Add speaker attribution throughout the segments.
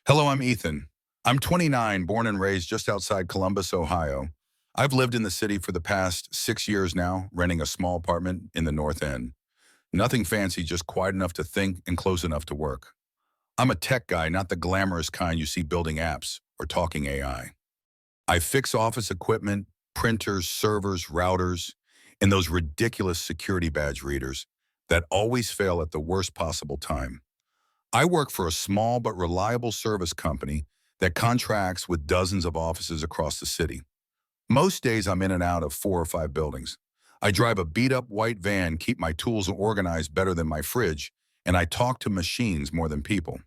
Speaker 1: Hello, I'm Ethan. I'm 29, born and raised just outside Columbus, Ohio. I've lived in the city for the past 6 years now, renting a small apartment in the North End. Nothing fancy, just quiet enough to think and close enough to work. I'm a tech guy, not the glamorous kind you see building apps or talking AI. I fix office equipment, printers, servers, routers, and those ridiculous security badge readers that always fail at the worst possible time. I work for a small but reliable service company that contracts with dozens of offices across the city. Most days I'm in and out of 4 or 5 buildings. I drive a beat-up white van, keep my tools organized better than my fridge, and I talk to machines more than people.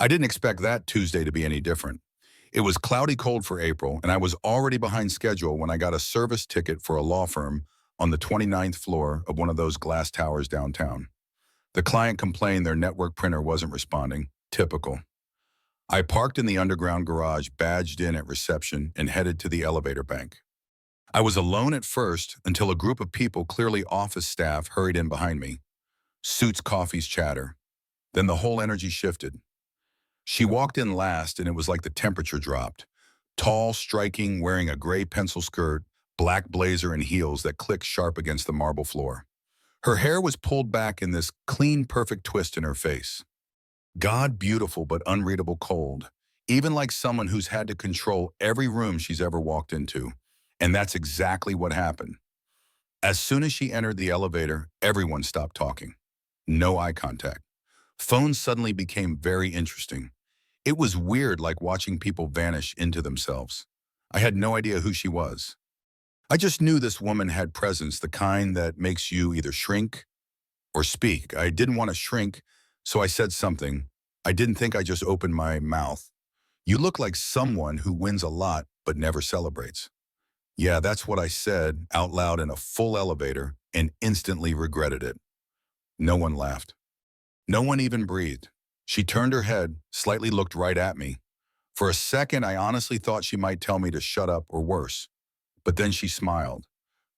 Speaker 1: I didn't expect that Tuesday to be any different. It was cloudy cold for April, and I was already behind schedule when I got a service ticket for a law firm on the 29th floor of one of those glass towers downtown. The client complained their network printer wasn't responding. Typical. I parked in the underground garage, badged in at reception, and headed to the elevator bank. I was alone at first until a group of people, clearly office staff, hurried in behind me. Suits, coffees, chatter. Then the whole energy shifted. She walked in last, and it was like the temperature dropped. Tall, striking, wearing a gray pencil skirt, black blazer, and heels that clicked sharp against the marble floor. Her hair was pulled back in this clean, perfect twist in her face. God beautiful but unreadable cold, even like someone who's had to control every room she's ever walked into. And that's exactly what happened. As soon as she entered the elevator, everyone stopped talking. No eye contact. Phones suddenly became very interesting. It was weird, like watching people vanish into themselves. I had no idea who she was. I just knew this woman had presence, the kind that makes you either shrink or speak. I didn't want to shrink, so I said something. I didn't think. I just opened my mouth. "You look like someone who wins a lot but never celebrates." Yeah, that's what I said out loud in a full elevator and instantly regretted it. No one laughed. No one even breathed. She turned her head, slightly looked right at me. For a second, I honestly thought she might tell me to shut up or worse. But then she smiled.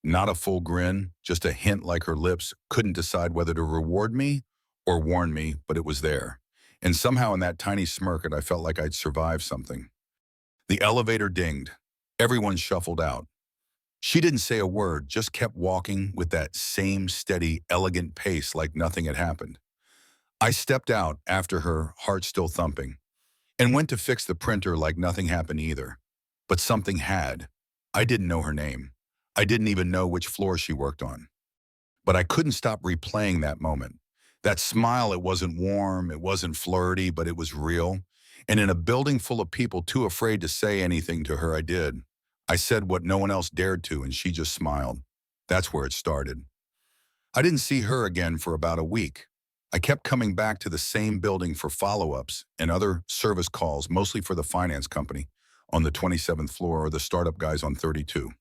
Speaker 1: Not a full grin, just a hint like her lips couldn't decide whether to reward me or warn me, but it was there. And somehow in that tiny smirk, I felt like I'd survived something. The elevator dinged. Everyone shuffled out. She didn't say a word, just kept walking with that same steady, elegant pace like nothing had happened. I stepped out after her, heart still thumping, and went to fix the printer like nothing happened either. But something had. I didn't know her name. I didn't even know which floor she worked on. But I couldn't stop replaying that moment. That smile, it wasn't warm, it wasn't flirty, but it was real. And in a building full of people too afraid to say anything to her, I did. I said what no one else dared to, and she just smiled. That's where it started. I didn't see her again for about a week. I kept coming back to the same building for follow-ups and other service calls, mostly for the finance company on the 27th floor or the startup guys on 32.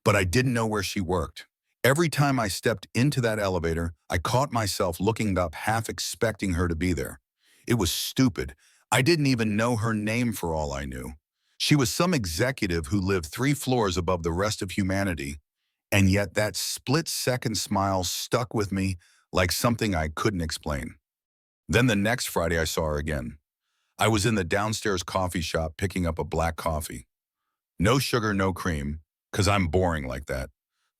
Speaker 1: But I didn't know where she worked. Every time I stepped into that elevator, I caught myself looking up, half expecting her to be there. It was stupid. I didn't even know her name for all I knew. She was some executive who lived 3 floors above the rest of humanity, and yet that split-second smile stuck with me like something I couldn't explain. Then the next Friday I saw her again. I was in the downstairs coffee shop picking up a black coffee. No sugar, no cream, 'cause I'm boring like that.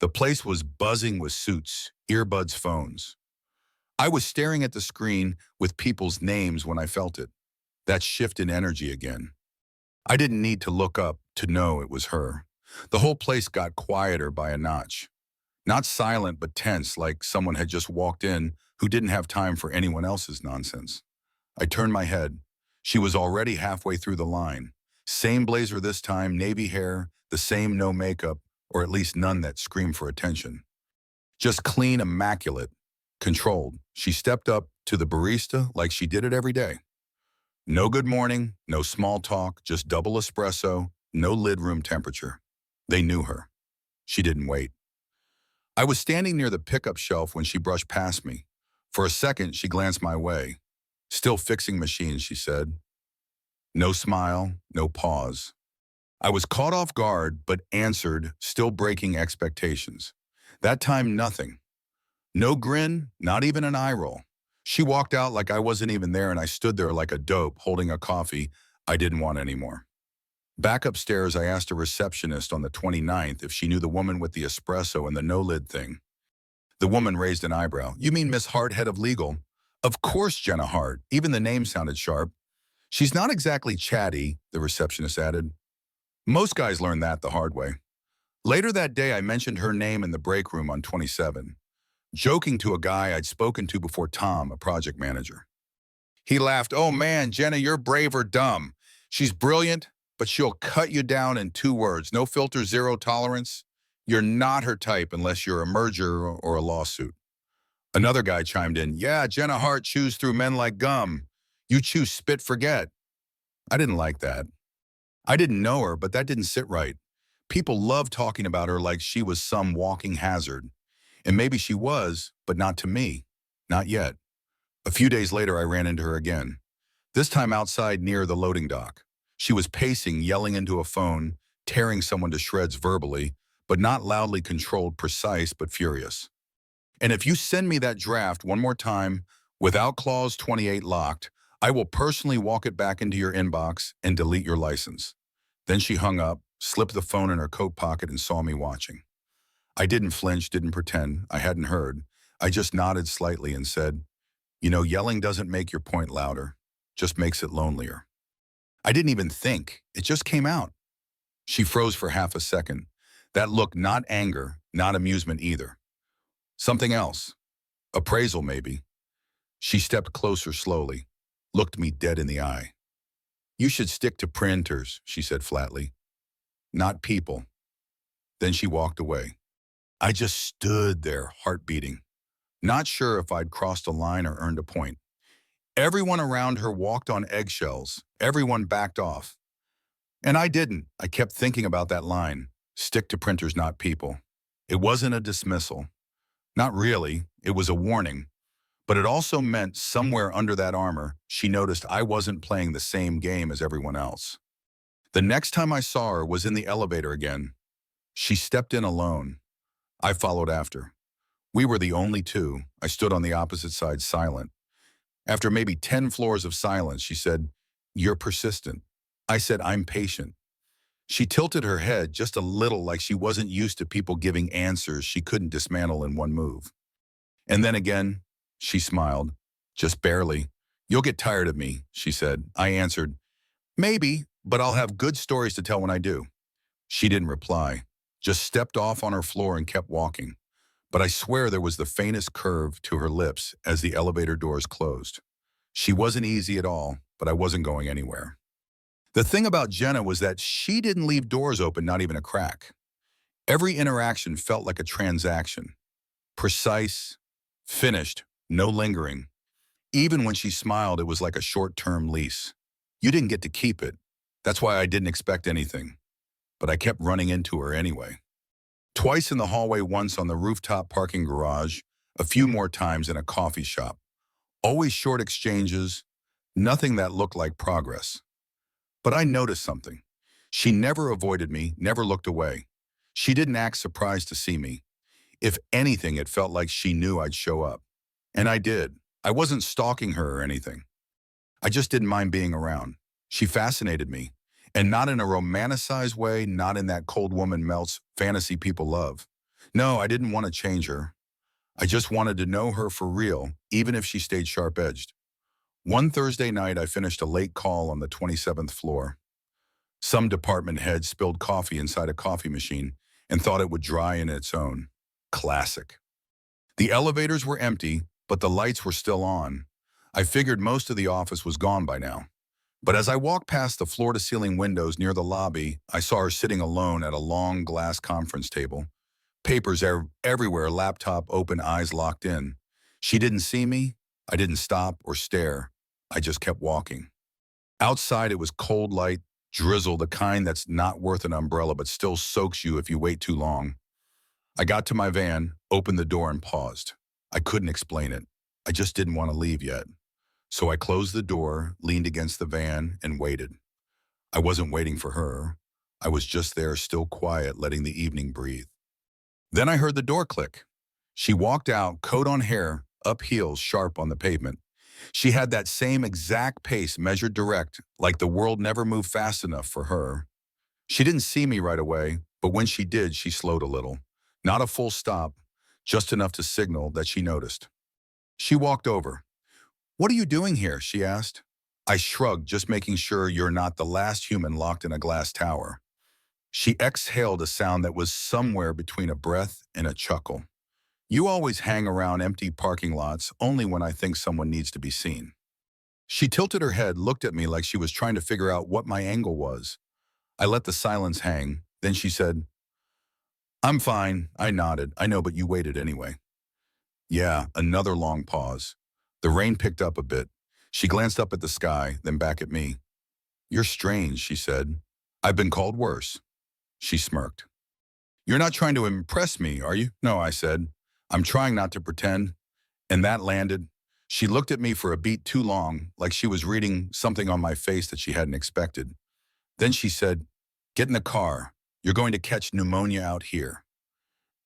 Speaker 1: The place was buzzing with suits, earbuds, phones. I was staring at the screen with people's names when I felt it. That shift in energy again. I didn't need to look up to know it was her. The whole place got quieter by a notch. Not silent, but tense, like someone had just walked in who didn't have time for anyone else's nonsense. I turned my head. She was already halfway through the line. Same blazer this time, navy hair, the same no makeup, or at least none that screamed for attention. Just clean, immaculate, controlled. She stepped up to the barista like she did it every day. No good morning, no small talk, just double espresso, no lid room temperature. They knew her. She didn't wait. I was standing near the pickup shelf when she brushed past me. For a second, she glanced my way. "Still fixing machines," she said. No smile, no pause. I was caught off guard, but answered, still breaking expectations. That time, nothing. No grin, not even an eye roll. She walked out like I wasn't even there, and I stood there like a dope, holding a coffee I didn't want anymore. Back upstairs, I asked a receptionist on the 29th if she knew the woman with the espresso and the no-lid thing. The woman raised an eyebrow. You mean Miss Hart, head of legal? Of course, Jenna Hart. Even the name sounded sharp. She's not exactly chatty, the receptionist added. Most guys learn that the hard way. Later that day, I mentioned her name in the break room on 27, joking to a guy I'd spoken to before, Tom, a project manager. He laughed, oh man, Jenna, you're brave or dumb. She's brilliant, but she'll cut you down in 2 words. No filter, zero tolerance. You're not her type unless you're a merger or a lawsuit. Another guy chimed in, yeah, Jenna Hart chews through men like gum. You chew spit forget. I didn't like that. I didn't know her, but that didn't sit right. People loved talking about her like she was some walking hazard. And maybe she was, but not to me. Not yet. A few days later, I ran into her again. This time outside near the loading dock. She was pacing, yelling into a phone, tearing someone to shreds verbally, but not loudly controlled, precise, but furious. And if you send me that draft one more time, without clause 28 locked, I will personally walk it back into your inbox and delete your license. Then she hung up, slipped the phone in her coat pocket, and saw me watching. I didn't flinch, didn't pretend I hadn't heard. I just nodded slightly and said, you know, yelling doesn't make your point louder, just makes it lonelier. I didn't even think, it just came out. She froze for half a second. That look, not anger, not amusement either. Something else. Appraisal, maybe. She stepped closer slowly, looked me dead in the eye. You should stick to printers, she said flatly. Not people. Then she walked away. I just stood there, heart beating, not sure if I'd crossed a line or earned a point. Everyone around her walked on eggshells. Everyone backed off. And I didn't. I kept thinking about that line. Stick to printers, not people. It wasn't a dismissal. Not really. It was a warning. But it also meant somewhere under that armor, she noticed I wasn't playing the same game as everyone else. The next time I saw her was in the elevator again. She stepped in alone. I followed after. We were the only two. I stood on the opposite side, silent. After maybe 10 floors of silence, she said, you're persistent. I said, I'm patient. She tilted her head just a little, like she wasn't used to people giving answers she couldn't dismantle in one move. And then again, she smiled, just barely. You'll get tired of me, she said. I answered, maybe, but I'll have good stories to tell when I do. She didn't reply, just stepped off on her floor and kept walking. But I swear there was the faintest curve to her lips as the elevator doors closed. She wasn't easy at all, but I wasn't going anywhere. The thing about Jenna was that she didn't leave doors open, not even a crack. Every interaction felt like a transaction. Precise, finished, no lingering. Even when she smiled, it was like a short-term lease. You didn't get to keep it. That's why I didn't expect anything. But I kept running into her anyway. Twice in the hallway, once on the rooftop parking garage, a few more times in a coffee shop. Always short exchanges, nothing that looked like progress. But I noticed something. She never avoided me, never looked away. She didn't act surprised to see me. If anything, it felt like she knew I'd show up. And I did. I wasn't stalking her or anything. I just didn't mind being around. She fascinated me. And not in a romanticized way, not in that cold woman melts fantasy people love. No, I didn't want to change her. I just wanted to know her for real, even if she stayed sharp-edged. One Thursday night, I finished a late call on the 27th floor. Some department head spilled coffee inside a coffee machine and thought it would dry in its own. Classic. The elevators were empty, but the lights were still on. I figured most of the office was gone by now. But as I walked past the floor-to-ceiling windows near the lobby, I saw her sitting alone at a long glass conference table. Papers everywhere, laptop open, eyes locked in. She didn't see me. I didn't stop or stare. I just kept walking. Outside, it was cold light, drizzle, the kind that's not worth an umbrella but still soaks you if you wait too long. I got to my van, opened the door, and paused. I couldn't explain it. I just didn't want to leave yet. So I closed the door, leaned against the van, and waited. I wasn't waiting for her. I was just there, still quiet, letting the evening breathe. Then I heard the door click. She walked out, coat on hair, up heels sharp on the pavement. She had that same exact pace measured direct, like the world never moved fast enough for her. She didn't see me right away, but when she did, she slowed a little. Not a full stop, just enough to signal that she noticed. She walked over. "What are you doing here?" she asked. I shrugged, just making sure you're not the last human locked in a glass tower. She exhaled a sound that was somewhere between a breath and a chuckle. "You always hang around empty parking lots only when I think someone needs to be seen." She tilted her head, looked at me like she was trying to figure out what my angle was. I let the silence hang. Then she said, "I'm fine." I nodded. "I know, but you waited anyway." Yeah, another long pause. The rain picked up a bit. She glanced up at the sky, then back at me. "You're strange," she said. "I've been called worse." She smirked. "You're not trying to impress me, are you?" "No," I said. "I'm trying not to pretend." And that landed. She looked at me for a beat too long, like she was reading something on my face that she hadn't expected. Then she said, "Get in the car. You're going to catch pneumonia out here."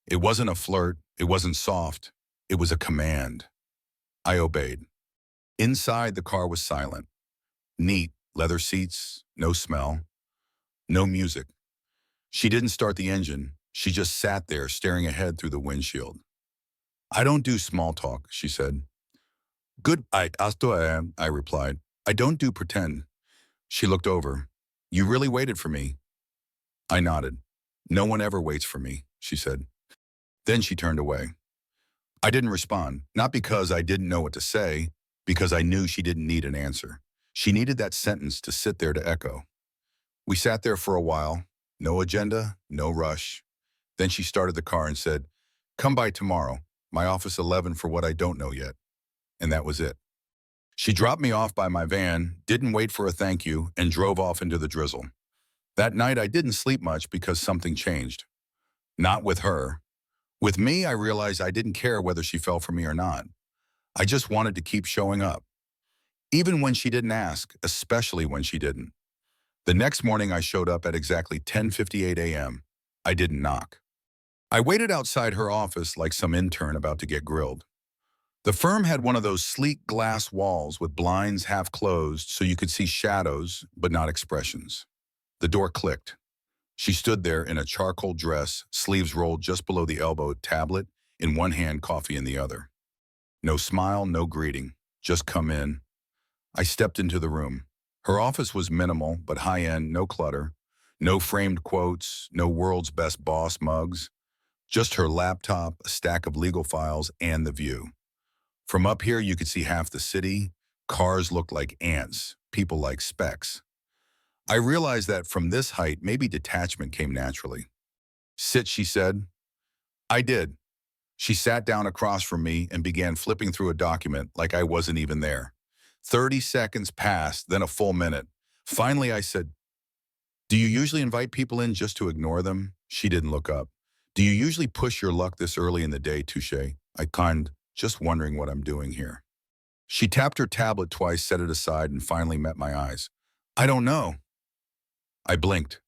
Speaker 1: It wasn't a flirt. It wasn't soft. It was a command. I obeyed. Inside, the car was silent. Neat, leather seats, no smell, no music. She didn't start the engine. She just sat there staring ahead through the windshield. "I don't do small talk," she said. "Good, I replied. "I don't do pretend." She looked over. "You really waited for me?" I nodded. "No one ever waits for me," she said. Then she turned away. I didn't respond, not because I didn't know what to say, because I knew she didn't need an answer. She needed that sentence to sit there to echo. We sat there for a while, no agenda, no rush. Then she started the car and said, "Come by tomorrow, my office 11 for what I don't know yet." And that was it. She dropped me off by my van, didn't wait for a thank you, and drove off into the drizzle. That night I didn't sleep much because something changed. Not with her. With me, I realized I didn't care whether she fell for me or not. I just wanted to keep showing up. Even when she didn't ask, especially when she didn't. The next morning I showed up at exactly 10:58 a.m. I didn't knock. I waited outside her office like some intern about to get grilled. The firm had one of those sleek glass walls with blinds half closed so you could see shadows but not expressions. The door clicked. She stood there in a charcoal dress, sleeves rolled just below the elbow, tablet in one hand, coffee in the other. No smile, no greeting. Just come in. I stepped into the room. Her office was minimal but high-end, no clutter. No framed quotes, no world's best boss mugs. Just her laptop, a stack of legal files, and the view. From up here, you could see half the city. Cars looked like ants, people like specks. I realized that from this height, maybe detachment came naturally. "Sit," she said. I did. She sat down across from me and began flipping through a document like I wasn't even there. 30 seconds passed, then a full minute. Finally, I said, "Do you usually invite people in just to ignore them?" She didn't look up. "Do you usually push your luck this early in the day, Touche?" I conned, just wondering what I'm doing here. She tapped her tablet twice, set it aside, and finally met my eyes. "I don't know." I blinked.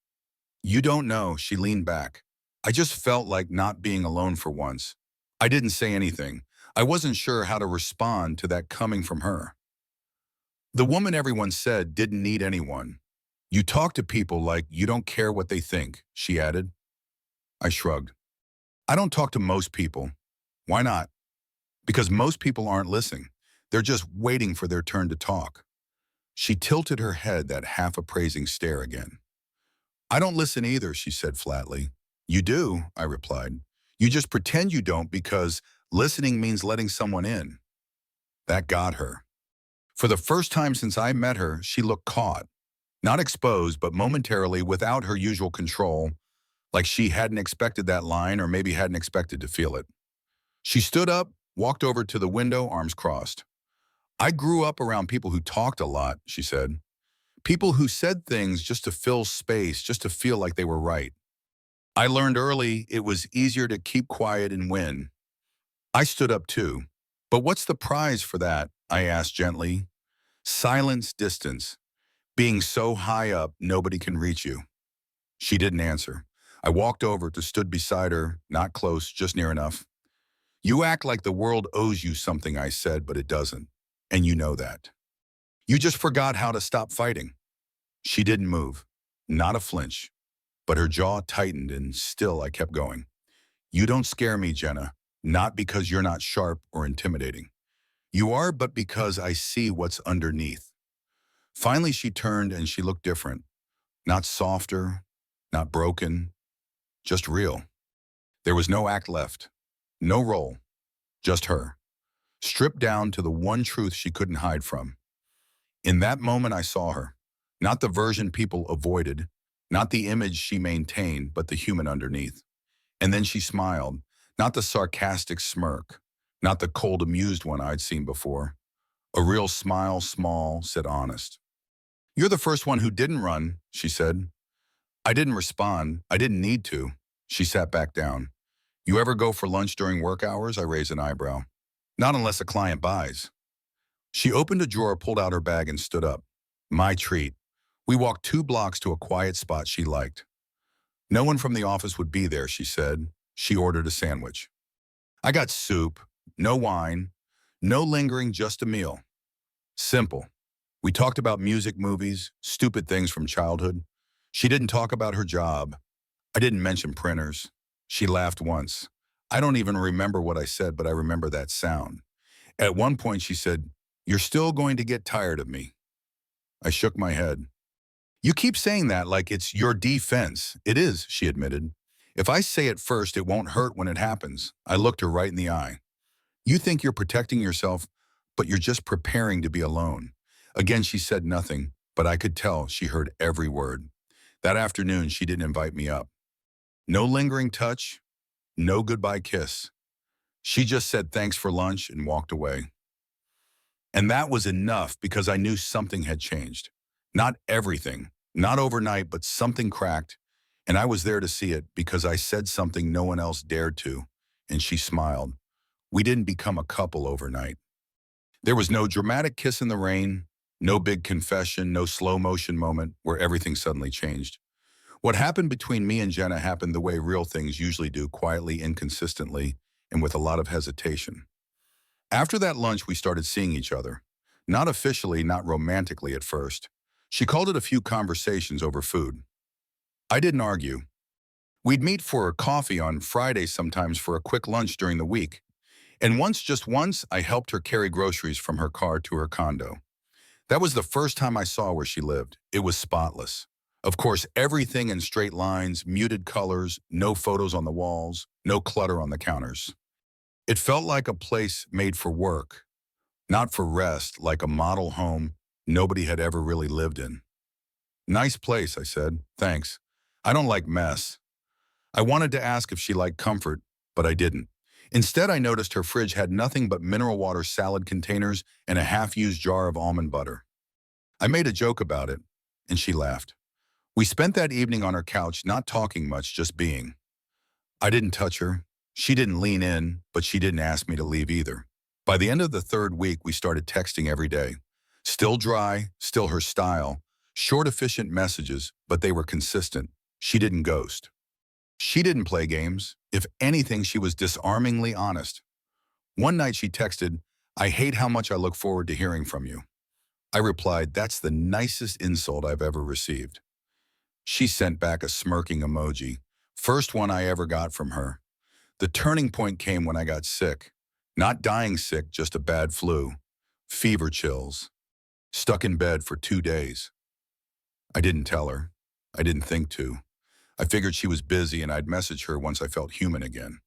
Speaker 1: "You don't know," she leaned back. I just felt like not being alone for once. I didn't say anything. I wasn't sure how to respond to that coming from her. "The woman everyone said didn't need anyone. You talk to people like you don't care what they think," she added. I shrugged. "I don't talk to most people." "Why not?" "Because most people aren't listening. They're just waiting for their turn to talk." She tilted her head, that half-appraising stare again. "I don't listen either," she said flatly. "You do," I replied. "You just pretend you don't because listening means letting someone in." That got her. For the first time since I met her, she looked caught. Not exposed, but momentarily without her usual control, like she hadn't expected that line or maybe hadn't expected to feel it. She stood up, walked over to the window, arms crossed. "I grew up around people who talked a lot," she said. "People who said things just to fill space, just to feel like they were right. I learned early it was easier to keep quiet and win." I stood up too. "But what's the prize for that?" I asked gently. "Silence, distance. Being so high up, nobody can reach you." She didn't answer. I walked over to stood beside her, not close, just near enough. You act like the world owes you something, I said, but it doesn't. And you know that. You just forgot how to stop fighting. She didn't move. Not a flinch. But her jaw tightened and still I kept going. You don't scare me, Jenna. Not because you're not sharp or intimidating. You are, but because I see what's underneath. Finally, she turned and she looked different. Not softer, not broken, just real. There was no act left. No role. Just her. Stripped down to the one truth she couldn't hide from. In that moment, I saw her. Not the version people avoided, not the image she maintained, but the human underneath. And then she smiled, not the sarcastic smirk, not the cold, amused one I'd seen before. A real smile, small, said honest. You're the first one who didn't run, she said. I didn't respond. I didn't need to. She sat back down. You ever go for lunch during work hours? I raised an eyebrow. Not unless a client buys. She opened a drawer, pulled out her bag, and stood up. My treat. We walked 2 blocks to a quiet spot she liked. No one from the office would be there, she said. She ordered a sandwich. I got soup, no wine, no lingering, just a meal. Simple. We talked about music, movies, stupid things from childhood. She didn't talk about her job. I didn't mention printers. She laughed once. I don't even remember what I said, but I remember that sound. At one point, she said, "You're still going to get tired of me." I shook my head. You keep saying that like it's your defense. It is, she admitted. If I say it first, it won't hurt when it happens. I looked her right in the eye. You think you're protecting yourself, but you're just preparing to be alone. Again, she said nothing, but I could tell she heard every word. That afternoon, she didn't invite me up. No lingering touch, no goodbye kiss. She just said thanks for lunch and walked away. And that was enough because I knew something had changed. Not everything, not overnight, but something cracked. And I was there to see it because I said something no one else dared to. And she smiled. We didn't become a couple overnight. There was no dramatic kiss in the rain, no big confession, no slow motion moment where everything suddenly changed. What happened between me and Jenna happened the way real things usually do, quietly, inconsistently, and with a lot of hesitation. After that lunch, we started seeing each other. Not officially, not romantically at first. She called it a few conversations over food. I didn't argue. We'd meet for a coffee on Fridays, sometimes for a quick lunch during the week. And once, just once, I helped her carry groceries from her car to her condo. That was the first time I saw where she lived. It was spotless. Of course, everything in straight lines, muted colors, no photos on the walls, no clutter on the counters. It felt like a place made for work, not for rest, like a model home nobody had ever really lived in. Nice place, I said. Thanks. I don't like mess. I wanted to ask if she liked comfort, but I didn't. Instead, I noticed her fridge had nothing but mineral water salad containers and a half-used jar of almond butter. I made a joke about it, and she laughed. We spent that evening on her couch, not talking much, just being. I didn't touch her. She didn't lean in, but she didn't ask me to leave either. By the end of the 3rd week, we started texting every day. Still dry, still her style. Short, efficient messages, but they were consistent. She didn't ghost. She didn't play games. If anything, she was disarmingly honest. One night she texted, "I hate how much I look forward to hearing from you." I replied, "That's the nicest insult I've ever received." She sent back a smirking emoji. First one I ever got from her. The turning point came when I got sick. Not dying sick, just a bad flu. Fever chills. Stuck in bed for 2 days. I didn't tell her. I didn't think to. I figured she was busy and I'd message her once I felt human again.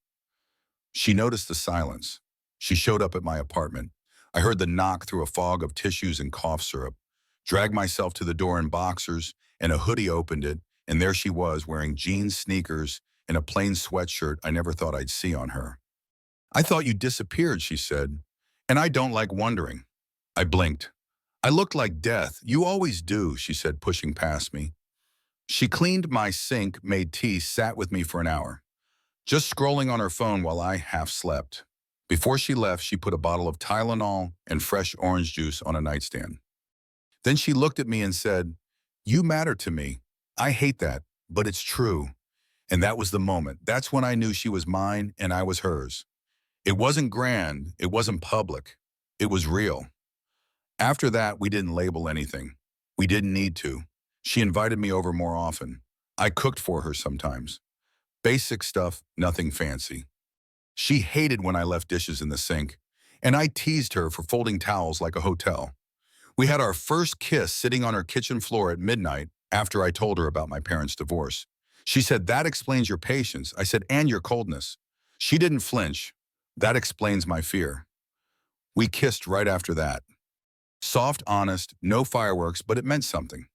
Speaker 1: She noticed the silence. She showed up at my apartment. I heard the knock through a fog of tissues and cough syrup. Dragged myself to the door in boxers, and a hoodie opened it, and there she was wearing jeans, sneakers, and a plain sweatshirt I never thought I'd see on her. "I thought you disappeared," she said. "And I don't like wondering." I blinked. "I looked like death. You always do," she said, pushing past me. She cleaned my sink, made tea, sat with me for an hour, just scrolling on her phone while I half slept. Before she left, she put a bottle of Tylenol and fresh orange juice on a nightstand. Then she looked at me and said, "You matter to me. I hate that, but it's true." And that was the moment. That's when I knew she was mine and I was hers. It wasn't grand, it wasn't public, it was real. After that, we didn't label anything. We didn't need to. She invited me over more often. I cooked for her sometimes. Basic stuff, nothing fancy. She hated when I left dishes in the sink, and I teased her for folding towels like a hotel. We had our first kiss sitting on her kitchen floor at midnight after I told her about my parents' divorce. She said, "That explains your patience." I said, "And your coldness." She didn't flinch. "That explains my fear." We kissed right after that. Soft, honest, no fireworks, but it meant something.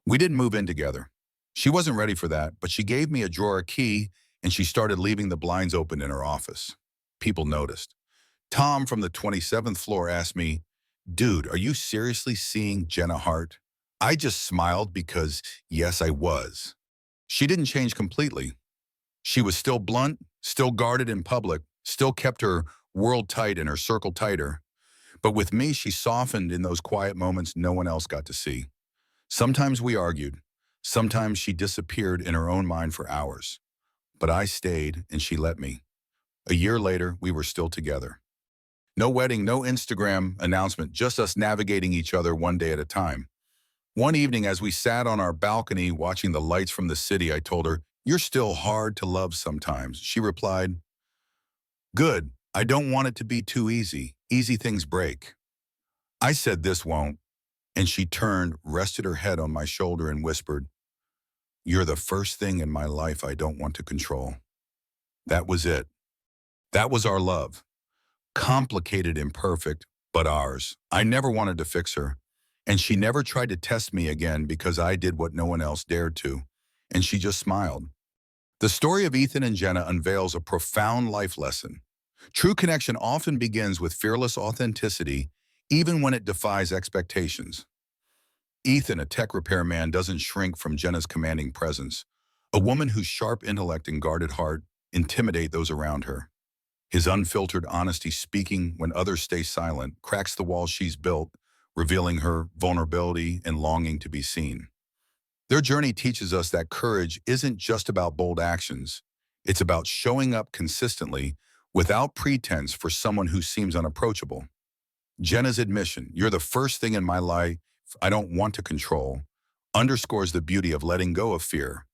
Speaker 1: We didn't move in together. She wasn't ready for that, but she gave me a drawer key and she started leaving the blinds open in her office. People noticed. Tom from the 27th floor asked me, "Dude, are you seriously seeing Jenna Hart?" I just smiled because, yes, I was. She didn't change completely. She was still blunt, still guarded in public, still kept her world tight and her circle tighter. But with me, she softened in those quiet moments no one else got to see. Sometimes we argued. Sometimes she disappeared in her own mind for hours. But I stayed and she let me. A year later, we were still together. No wedding, no Instagram announcement, just us navigating each other one day at a time. One evening, as we sat on our balcony watching the lights from the city, I told her, "You're still hard to love sometimes." She replied, "Good. I don't want it to be too easy. Easy things break." I said, "This won't." And she turned, rested her head on my shoulder and whispered, "You're the first thing in my life I don't want to control." That was it. That was our love. Complicated, imperfect, but ours. I never wanted to fix her. And she never tried to test me again because I did what no one else dared to. And she just smiled. The story of Ethan and Jenna unveils a profound life lesson. True connection often begins with fearless authenticity, even when it defies expectations. Ethan, a tech repairman, doesn't shrink from Jenna's commanding presence. A woman whose sharp intellect and guarded heart intimidate those around her. His unfiltered honesty, speaking when others stay silent, cracks the walls she's built, revealing her vulnerability and longing to be seen. Their journey teaches us that courage isn't just about bold actions. It's about showing up consistently without pretense for someone who seems unapproachable. Jenna's admission, "You're the first thing in my life I don't want to control," underscores the beauty of letting go of fear,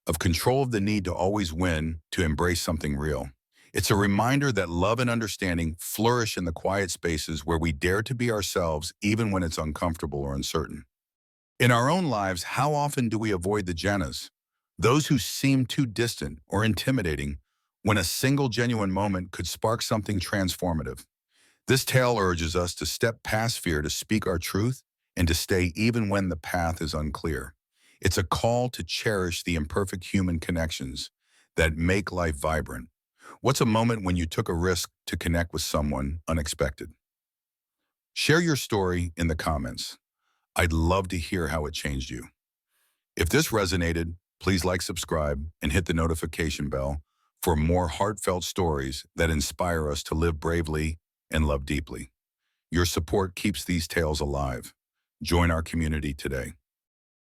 Speaker 1: of control of the need to always win, to embrace something real. It's a reminder that love and understanding flourish in the quiet spaces where we dare to be ourselves even when it's uncomfortable or uncertain. In our own lives, how often do we avoid the Jennas, those who seem too distant or intimidating, when a single genuine moment could spark something transformative? This tale urges us to step past fear, to speak our truth, and to stay even when the path is unclear. It's a call to cherish the imperfect human connections that make life vibrant. What's a moment when you took a risk to connect with someone unexpected? Share your story in the comments. I'd love to hear how it changed you. If this resonated, please like, subscribe, and hit the notification bell for more heartfelt stories that inspire us to live bravely and love deeply. Your support keeps these tales alive. Join our community today.